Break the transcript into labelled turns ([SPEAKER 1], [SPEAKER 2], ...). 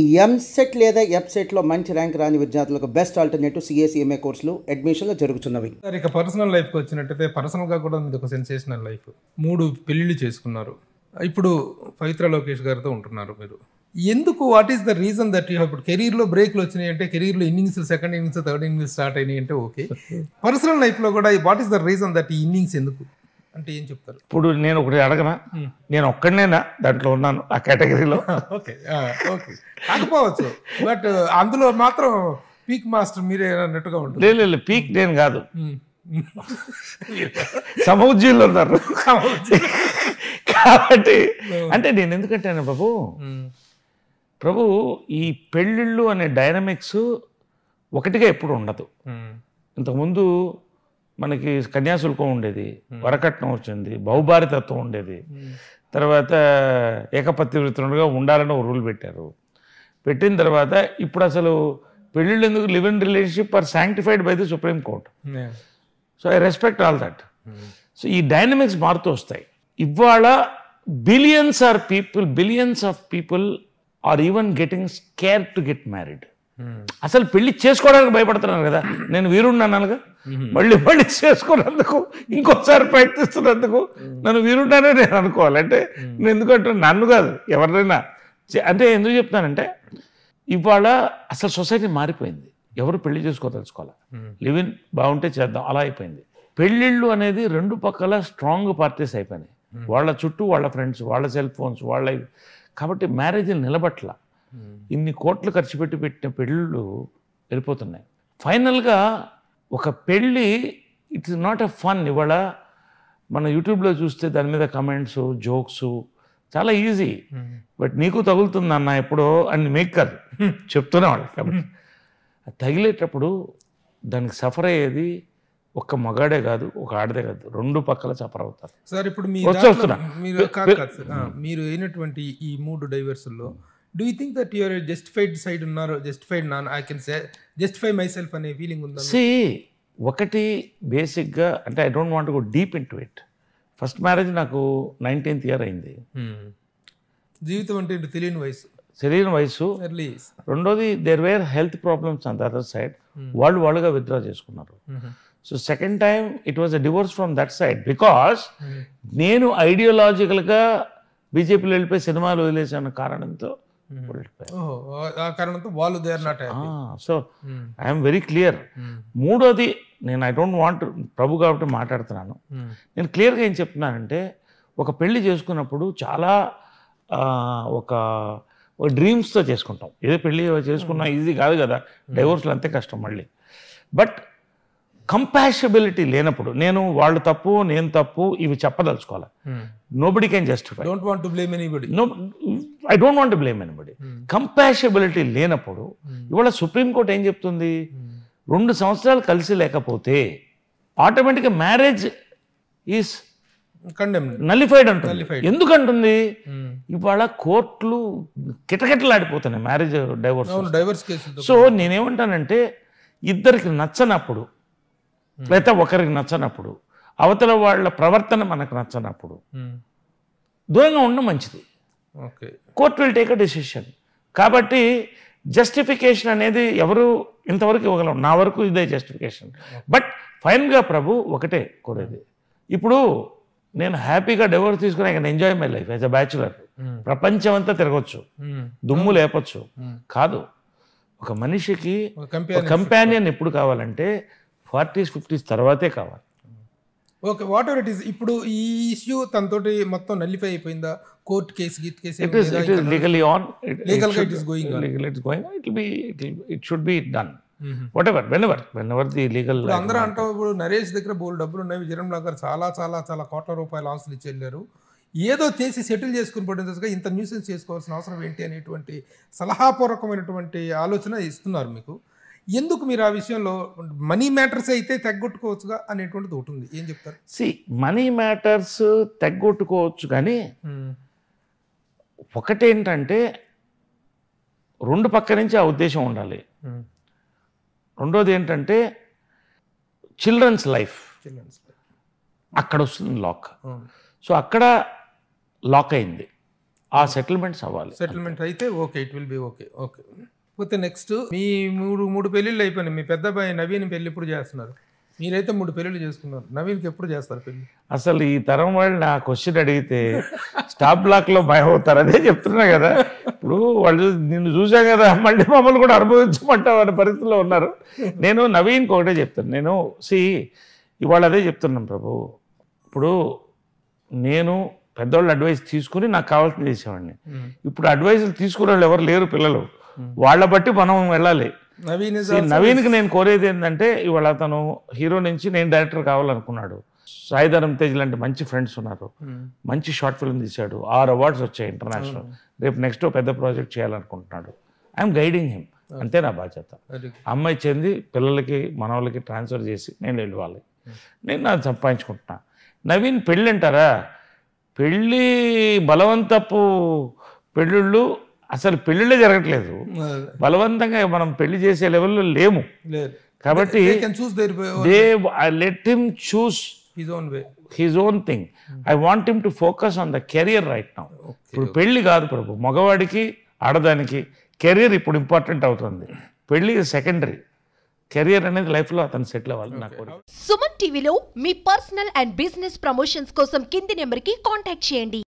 [SPEAKER 1] ఈ ఎంసెట్ లేదా ఎఫ్సెట్లో మంచి ర్యాంక్ రాని విద్యార్థులకు బెస్ట్ ఆల్టర్నేటివ్ సిఏ కోర్సులు అడ్మిషన్లు జరుగుతున్నవి.
[SPEAKER 2] సార్ ఇక పర్సనల్ లైఫ్కి వచ్చినట్టయితే పర్సనల్గా కూడా ఇది ఒక సెన్సేషనల్ లైఫ్. 3 పెళ్ళిళ్ళు చేసుకున్నారు. ఇప్పుడు పవిత్ర లోకేష్ గారితో ఉంటున్నారు మీరు. ఎందుకు, what is the reason that you ఇప్పుడు కెరీర్లో బ్రేక్లు వచ్చినాయి అంటే, కెరీర్లో innings, second innings, third innings start అయినాయి అంటే ఓకే. పర్సనల్ లైఫ్లో కూడా what is the reason that ఈ ఇన్నింగ్స్ ఎందుకు అంటే ఏం చెప్తారు?
[SPEAKER 3] ఇప్పుడు నేను ఒకటి అడగనా, నేను ఒక్కడనేనా దాంట్లో ఉన్నాను ఆ కేటగిరీలో?
[SPEAKER 2] ఓకే ఓకే కాకపోవచ్చు, బట్ అందులో మాత్రం పీక్ మాస్టర్ మీరే అన్నట్టుగా ఉంటుంది.
[SPEAKER 3] లేదు పీక్ నేను కాదు, సమౌజ్జీల్లో ఉన్నారు కాబట్టి. అంటే నేను ఎందుకంటాను ప్రభు ఈ పెళ్ళిళ్ళు అనే డైనమిక్స్ ఒకటిగా ఎప్పుడు ఉండదు. ఇంతకుముందు మనకి కన్యాశుల్కం ఉండేది, వరకట్నం వచ్చింది, బహుభారితత్వం ఉండేది, తర్వాత ఏకపత్తివృత్తులుగా ఉండాలని ఒక రూల్ పెట్టారు. పెట్టిన తర్వాత ఇప్పుడు అసలు పెళ్ళిళ్ళు ఎందుకు, live in relationship are sanctified by the supreme court. So I respect all that. So ఈ డైనమిక్స్ మారుతూ వస్తాయి. ఇవాళ billions of people are even getting scare to get married. అసలు పెళ్లి చేసుకోవడానికి భయపడుతున్నారు కదా. నేను వీరుడిని అన్నానుగా, మళ్ళీ చేసుకున్నందుకు ఇంకోసారి ప్రయత్నిస్తున్నందుకు నన్ను వీరుడినే నేను అనుకోవాలి. అంటే నేను ఎందుకంటే నన్ను కాదు ఎవరినైనా. అంటే ఎందుకు చెప్తానంటే ఇవాళ అసలు సొసైటీ మారిపోయింది. ఎవరు పెళ్లి తెలుసుకోవాలి, లివ్ ఇన్ బాగుంటే చేద్దాం అలా అయిపోయింది. పెళ్ళిళ్ళు అనేది 2 పక్కల స్ట్రాంగ్ పార్టీస్ అయిపోయినాయి. వాళ్ళ చుట్టూ వాళ్ళ ఫ్రెండ్స్, వాళ్ళ సెల్ ఫోన్స్, వాళ్ళ కాబట్టి మ్యారేజ్లు నిలబట్ల. ఇన్ని కోట్లు ఖర్చు పెట్టిన పెళ్ళిళ్ళు వెళ్ళిపోతున్నాయి. ఫైనల్గా ఒక పెళ్ళి ఇట్స్ నాట్ ఎ ఫన్. ఇవాళ మన యూట్యూబ్లో చూస్తే దాని మీద కమెంట్స్, జోక్స్ చాలా ఈజీ. బట్ నీకు తగులుతుంది అన్న ఎప్పుడో అని మేకర్ చెప్తూనే వాళ్ళు. కాబట్టి తగిలేటప్పుడు దానికి సఫర్ అయ్యేది ఒక్క మగాడే కాదు, ఒక ఆడదే కాదు, 2 పక్కల సఫర్ అవుతారు.
[SPEAKER 2] సార్ ఇప్పుడు మీరు అయినటువంటి ఈ 3 డైవర్స్లో do you think that your justified side ఉన్నారు, justified non I can say justify myself అనే ఫీలింగ్ ఉందా?
[SPEAKER 3] ఒకటి బేసిక్గా అంటే I don't want go deep into it. First marriage నాకు 19th ఇయర్ అయింది.
[SPEAKER 2] జీవితం అంటే తెలియని
[SPEAKER 3] వయసు. రెండోది there were health problems on the other side. వాళ్ళుగా విత్డ్రా చేసుకున్నారు. So second time it was a divorce from that side because నేను ఐడియాలజికల్గా బీజేపీలో వెళ్ళిపోయి సినిమాలు వదిలేసిన కారణంతో సో ఐఎమ్ వెరీ క్లియర్. మూడోది నేను ఐ డోంట్ వాంట్ ప్రభు కాబట్టి మాట్లాడుతున్నాను. నేను క్లియర్గా ఏం చెప్తున్నానంటే ఒక పెళ్లి చేసుకున్నప్పుడు చాలా ఒక డ్రీమ్స్తో చేసుకుంటాం. ఏదో పెళ్ళి చేసుకున్నా ఈజీ కాదు కదా, డైవోర్స్లు అంతే కష్టం మళ్ళీ. బట్ కంపాషబిలిటీ లేనప్పుడు నేను వాళ్ళు తప్పు నేను తప్పు ఇవి చెప్పదలుచుకోవాలి. Nobody can justify.
[SPEAKER 2] I don't want to blame anybody.
[SPEAKER 3] Compatibility లేనప్పుడు ఇవాళ సుప్రీంకోర్టు ఏం చెప్తుంది, 2 సంవత్సరాలు కలిసి లేకపోతే ఆటోమేటిక్గా మ్యారేజ్ ఈస్ నలిఫైడ్ అంటుంది. ఎందుకంటుంది, ఇవాళ కోర్టులు కిటకిటలాడిపోతున్నాయి మ్యారేజ్ డైవర్స్ కేసు. సో నేనేమంటానంటే ఇద్దరికి నచ్చనప్పుడు లేదా ఒకరికి నచ్చనప్పుడు, అవతల వాళ్ళ ప్రవర్తన మనకు నచ్చనప్పుడు దూరంగా ఉండడం మంచిది. Court will take a decision. కాబట్టి జస్టిఫికేషన్ అనేది ఎవరు ఇంతవరకు ఇవ్వగలం, నా వరకు ఇదే జస్టిఫికేషన్. బట్ ఫైనల్గా ప్రభు ఒకటే కోరేది, ఇప్పుడు నేను హ్యాపీగా డివోర్స్ తీసుకుని I can enjoy my life as a bachelor. ప్రపంచం అంతా తిరగచ్చు, దుమ్ము లేపచ్చు. కాదు, ఒక మనిషికి కంపానియన్ ఎప్పుడు కావాలంటే 40s 50s తర్వాతే కావాలి.
[SPEAKER 2] Okay, what ever it is. ఇప్పుడు ఈ ఇష్యూ తనతోటి మొత్తం నల్లిఫై అయిపోయిందా? Court case
[SPEAKER 3] legally on, it should be done whenever the legal.
[SPEAKER 2] అందరూ అంటాం ఇప్పుడు నరేష్ దగ్గర బోల్ డబ్బులు ఉన్నాయి, విజయరామరావు గారు చాలా చాలా చాలా కోట్ల రూపాయల ఆస్తులు ఇచ్చి వెళ్ళారు, ఏదో చేసి సెటిల్ చేసుకుని పడిన ఇంత న్యూసెన్స్ చేసుకోవాల్సిన అవసరం ఏంటి అనేటువంటి సలహాపూర్వకమైనటువంటి ఆలోచన ఇస్తున్నారు మీకు. ఎందుకు మీరు ఆ విషయంలో మనీ మ్యాటర్స్ అయితే తెగ్గొట్టుకోవచ్చుగా అనేటువంటిది ఒకటి ఉంది, ఏం చెప్తారు?
[SPEAKER 3] మనీ మ్యాటర్స్ తెగ్గొట్టుకోవచ్చు, కానీ ఒకటేంటంటే 2 పక్క నుంచి ఆ ఉద్దేశం ఉండాలి. రెండోది ఏంటంటే చిల్డ్రన్స్ లైఫ్ అక్కడ వస్తుంది లాక్. సో అక్కడ లాక్ అయింది, ఆ సెటిల్మెంట్స్ అవ్వాలి.
[SPEAKER 2] సెటిల్మెంట్ అయితే okay, it will be okay. Okay, పోతే నెక్స్ట్ మీ మూడు పెళ్ళిళ్ళు అయిపోయినాయి. మీ పెద్ద అబ్బాయి నవీన్ పెళ్ళి ఎప్పుడు చేస్తున్నారు? మీరైతే 3 పెళ్ళిళ్ళు చేసుకున్నారు. నవీన్కి ఎప్పుడు చేస్తారు పెళ్ళి?
[SPEAKER 3] అసలు ఈ తరం వాళ్ళు నా క్వశ్చన్ అడిగితే స్టాప్ బ్లాక్లో భయం అవుతారు. అదే చెప్తున్నా కదా, ఇప్పుడు వాళ్ళు నిన్ను చూసా కదా, మళ్ళీ మమ్మల్ని కూడా అనుభవించమంటావు అనే పరిస్థితిలో ఉన్నారు. నేను నవీన్కి ఒకటే చెప్తాను. నేను ఇవాళ అదే చెప్తున్నాను ప్రభు. ఇప్పుడు నేను పెద్దవాళ్ళు అడ్వైస్ తీసుకుని నాకు కావాల్సింది చేసేవాడిని. ఇప్పుడు అడ్వైజులు తీసుకునే వాళ్ళు ఎవరు లేరు పిల్లలు. వాళ్ళ బట్టి మనం వెళ్ళాలి. నవీన్కి నేను కోరేది ఏంటంటే, ఇవాళ అతను హీరో నుంచి నేను డైరెక్టర్ కావాలనుకున్నాడు. సాయిధరం తేజ్ లాంటి మంచి ఫ్రెండ్స్ ఉన్నారు. మంచి షార్ట్ ఫిల్మ్ తీశాడు, 6 అవార్డ్స్ వచ్చాయి ఇంటర్నేషనల్. రేపు నెక్స్ట్ పెద్ద ప్రాజెక్ట్ చేయాలనుకుంటున్నాడు. ఐఎమ్ గైడింగ్ హిమ్, అంతే నా బాధ్యత. అమ్మాయి చెంది పిల్లలకి మనవాళ్ళకి ట్రాన్స్ఫర్ చేసి నేను వెళ్ళాలి. నేను నాకు సంపాదించుకుంటున్నా. నవీన్ పెళ్ళి అంటారా? పెళ్ళి బలవంతపు పెళ్ళిళ్ళు అసలు పెళ్ళిళ్ళే జరగట్లేదు. బలవంతంగా మనం పెళ్లి చేసే లెవెల్లో లేము. కాబట్టి let him choose his own thing. I want him to focus on the career right now. ఇప్పుడు పెళ్లి కాదు ప్రభు, మగవాడికి ఆడదానికి కెరియర్ ఇప్పుడు ఇంపార్టెంట్ అవుతుంది. పెళ్లి సెకండరీ, కెరియర్ అనేది లైఫ్లో అతను సెటిల్ అవ్వాలి. నాకు
[SPEAKER 4] సుమన్ టీవీలో మీ పర్సనల్ అండ్ బిజినెస్ ప్రమోషన్స్ కోసం కింది నెంబర్కి కాంటాక్ట్ చేయండి.